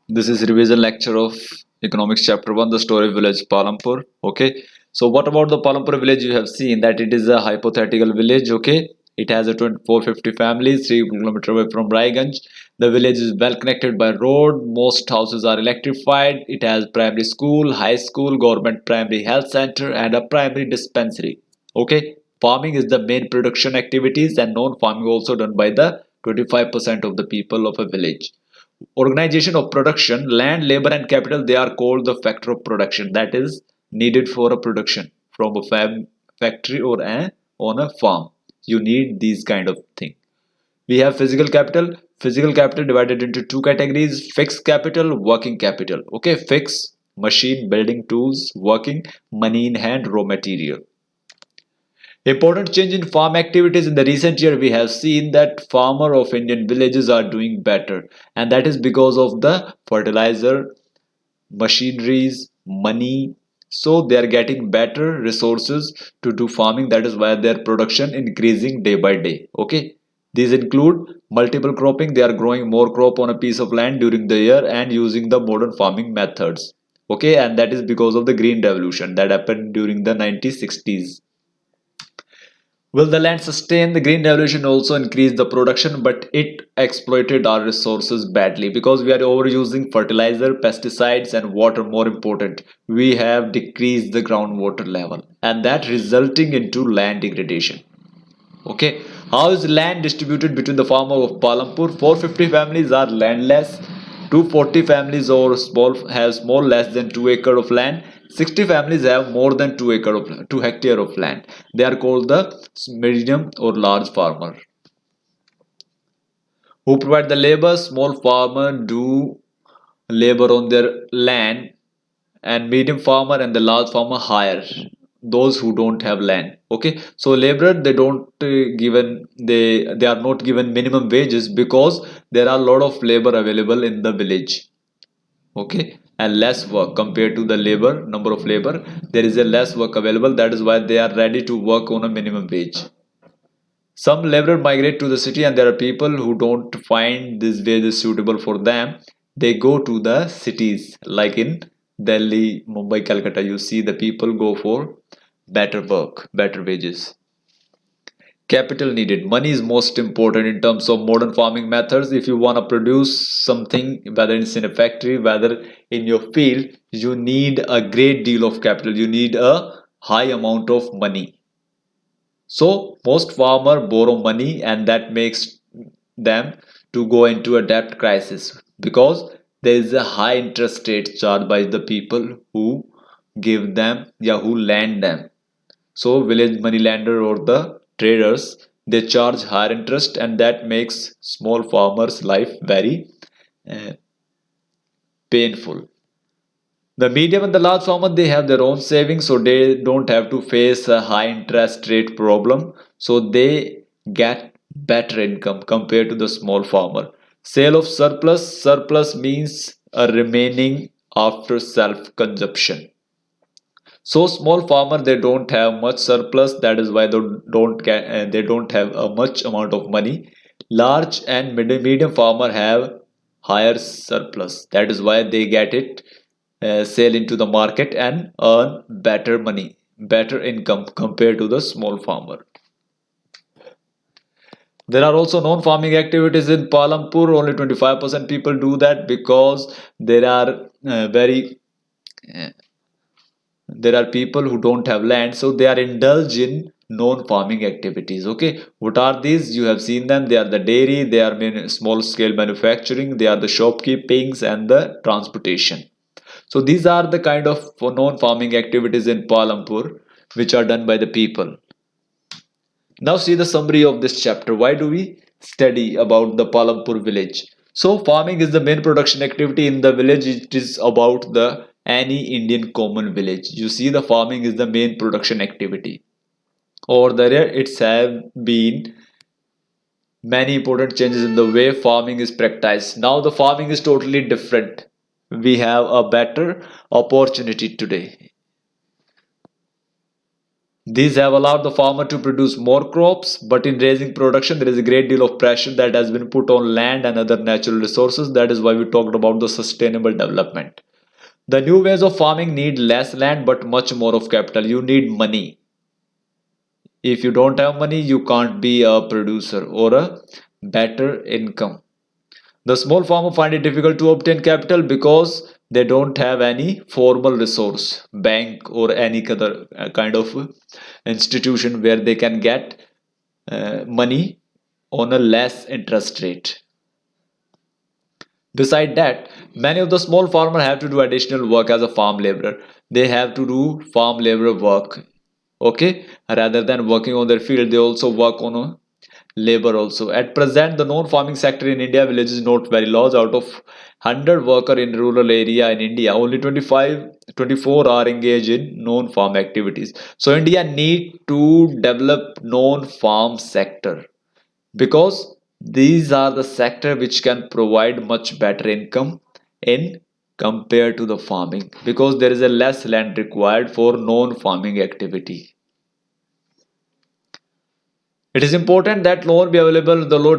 This is revision lecture of economics chapter 1, the story village Palampur. Okay, so what about the Palampur village? You have seen that it is a hypothetical village. Okay, it has a 2450 families 3 kilometers away from Raiganj. The village is well connected by road. Most houses are electrified. It has primary school, high school, government primary health center, and a primary dispensary. Okay, farming is the main production activities, and non-farming also done by the 25% of the people of a village. Organization of production, land, labor, and capital, they are called the factor of production that is needed for a production from a factory or on a farm. You need these kind of thing. We have physical capital. Physical capital divided into two categories: fixed capital, working capital. Okay, fixed, machine, building tools, working, money in hand, raw material. Important change in farm activities in the recent year, we have seen that farmer of Indian villages are doing better, and that is because of the fertilizer, machineries, money. So they are getting better resources to do farming. That is why their production increasing day by day. Okay, these include multiple cropping. They are growing more crop on a piece of land during the year and using the modern farming methods. Okay, and that is because of the green revolution that happened during the 1960s. Will the land sustain? The Green Revolution also increased the production, but it exploited our resources badly because we are overusing fertilizer, pesticides, and water. More important, we have decreased the groundwater level, and that resulting into land degradation. Okay, how is land distributed between the farmer of Palampur? 450 families are landless. 240 families or small have small less than 2 acre of land. 60 families have more than 2 hectare of land. They are called the medium or large farmer. Who provide the labor? Small farmer do labor on their land, and medium farmer and the large farmer hire those who don't have land. Okay, so laborer, they don't given they are not given minimum wages because there are a lot of labor available in the village. Okay, and less work compared to the labor number of labor, there is a less work available. That is why they are ready to work on a minimum wage. Some laborer migrate to the city, and there are people who don't find this wages suitable for them. They go to the cities like in Delhi, Mumbai, Calcutta. You see the people go for better work, better wages. Capital needed. Money is most important in terms of modern farming methods. If you want to produce something, whether it's in a factory, whether in your field, you need a great deal of capital. You need a high amount of money. So most farmers borrow money, and that makes them to go into a debt crisis because there is a high interest rate charged by the people who give them, yeah, who lend them. So village money lender or the traders, they charge higher interest, and that makes small farmers life very uh, painful. The medium and the large farmer, they have their own savings, so they don't have to face a high interest rate problem. So they get better income compared to the small farmer. Sale of surplus. Surplus means a remaining after self consumption. So small farmer, they don't have much surplus. That is why they don't have a much amount of money. Large and medium farmer have higher surplus. That is why they get it, sell into the market and earn better money, better income compared to the small farmer. There are also non-farming activities in Palampur. Only 25% people do that because there are very there are people who don't have land, so they are indulged in non-farming activities. Okay, what are these? You have seen them. They are the dairy, they are small scale manufacturing, they are the shopkeepings and the transportation. So these are the kind of non-farming activities in Palampur which are done by the people. Now see the summary of this chapter. Why do we study about the Palampur village? So farming is the main production activity in the village. It is about the any Indian common village. You see the farming is the main production activity. Over there it's have been many important changes in the way farming is practiced. Now the farming is totally different. We have a better opportunity today. These have allowed the farmer to produce more crops, but in raising production, there is a great deal of pressure that has been put on land and other natural resources. That is why we talked about the sustainable development. The new ways of farming need less land but much more of capital. You need money. If you don't have money, you can't be a producer or a better income. The small farmer find it difficult to obtain capital because they don't have any formal resource, bank or any other kind of institution where they can get money on a less interest rate. Beside that, many of the small farmers have to do additional work as a farm laborer. They have to do farm laborer work. Okay, rather than working on their field, they also work on a labor also. At present, the non-farming sector in India village is not very large. Out of 100 worker in rural area in India, only 24 are engaged in non-farm activities. So India need to develop non-farm sector because these are the sector which can provide much better income in compared to the farming, because there is a less land required for non-farming activity. It is important that loan be available the low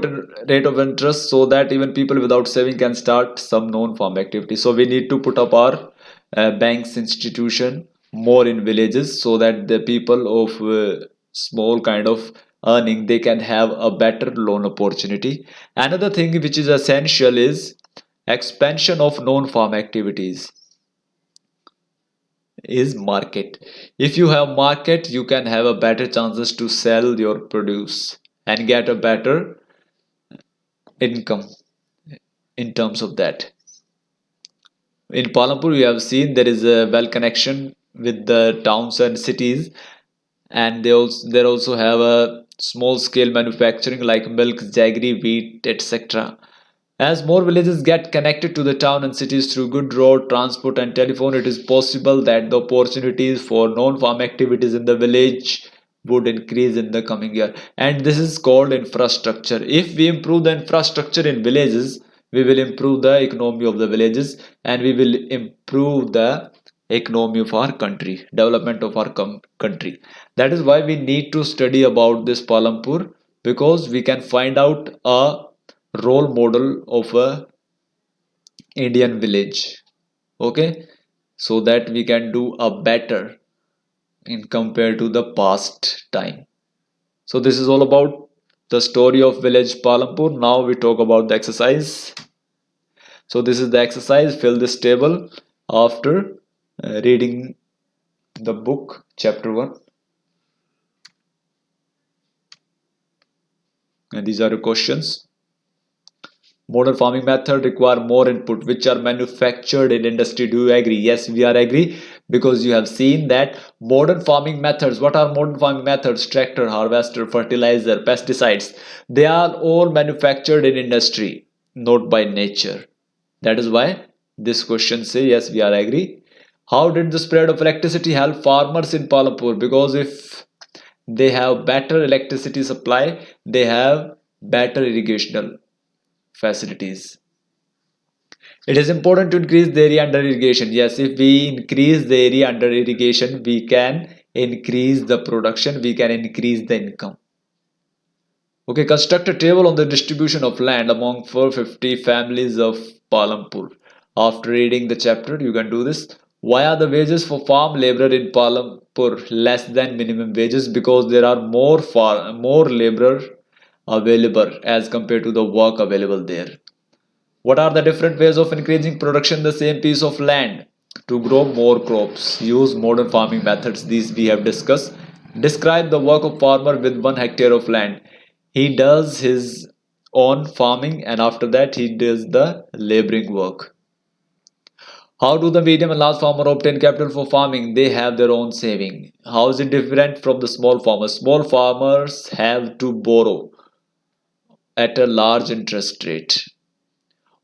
rate of interest so that even people without saving can start some non-farm activity. So we need to put up our banks institution more in villages so that the people of small kind of earning, they can have a better loan opportunity. Another thing which is essential is expansion of non-farm activities is market. If you have market, you can have a better chances to sell your produce and get a better income in terms of that. In Palampur, we have seen there is a well connection with the towns and cities, and they also have a small scale manufacturing like milk, jaggery, wheat, etc. As more villages get connected to the town and cities through good road transport and telephone, it is possible that the opportunities for non-farm activities in the village would increase in the coming year. And this is called infrastructure. If we improve the infrastructure in villages, we will improve the economy of the villages, and we will improve the economy of our country, development of our country. That is why we need to study about this Palampur, because we can find out a role model of a Indian village. Okay, so that we can do a better in compared to the past time. So this is all about the story of village Palampur. Now we talk about the exercise. So this is the exercise. Fill this table after reading the book chapter 1, and these are the questions. Modern farming method require more input which are manufactured in industry. Do you agree? Yes, we are agree, because you have seen that modern farming methods. What are modern farming methods? Tractor, harvester, fertilizer, pesticides. They are all manufactured in industry, not by nature. That is why this question say yes, we are agree. How did the spread of electricity help farmers in Palampur? Because if they have better electricity supply, they have better irrigational facilities. It is important to increase the area under irrigation. Yes, if we increase the area under irrigation, we can increase the production, we can increase the income. Okay, construct a table on the distribution of land among 450 families of Palampur. After reading the chapter, you can do this. Why are the wages for farm labor in Palampur less than minimum wages? Because there are more labor available as compared to the work available there. What are the different ways of increasing production in the same piece of land? To grow more crops, use modern farming methods. These we have discussed. Describe the work of farmer with 1 hectare of land. He does his own farming, and after that he does the laboring work. How do the medium and large farmer obtain capital for farming? They have their own saving. How is it different from the small farmers? Small farmers have to borrow at a large interest rate.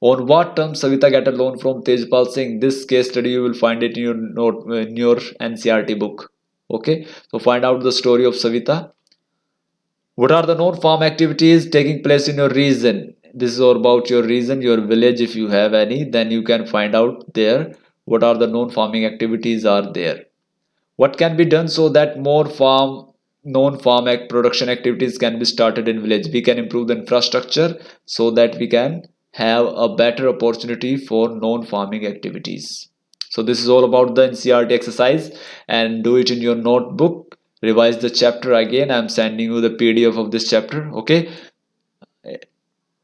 On what terms Savita get a loan from Tejpal Singh? This case study you will find it in your note in your NCRT book. Okay, so find out the story of Savita. What are the non-farm activities taking place in your region? This is all about your region, your village. If you have any, then you can find out there what are the non-farming activities are there. What can be done so that more production activities can be started in village? We can improve the infrastructure so that we can have a better opportunity for non farming activities. So this is all about the NCERT exercise, and do it in your notebook. Revise the chapter again. I'm sending you the PDF of this chapter. Okay,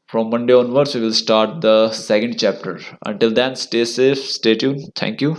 from Monday onwards we will start the second chapter. Until then, stay safe, stay tuned. Thank you.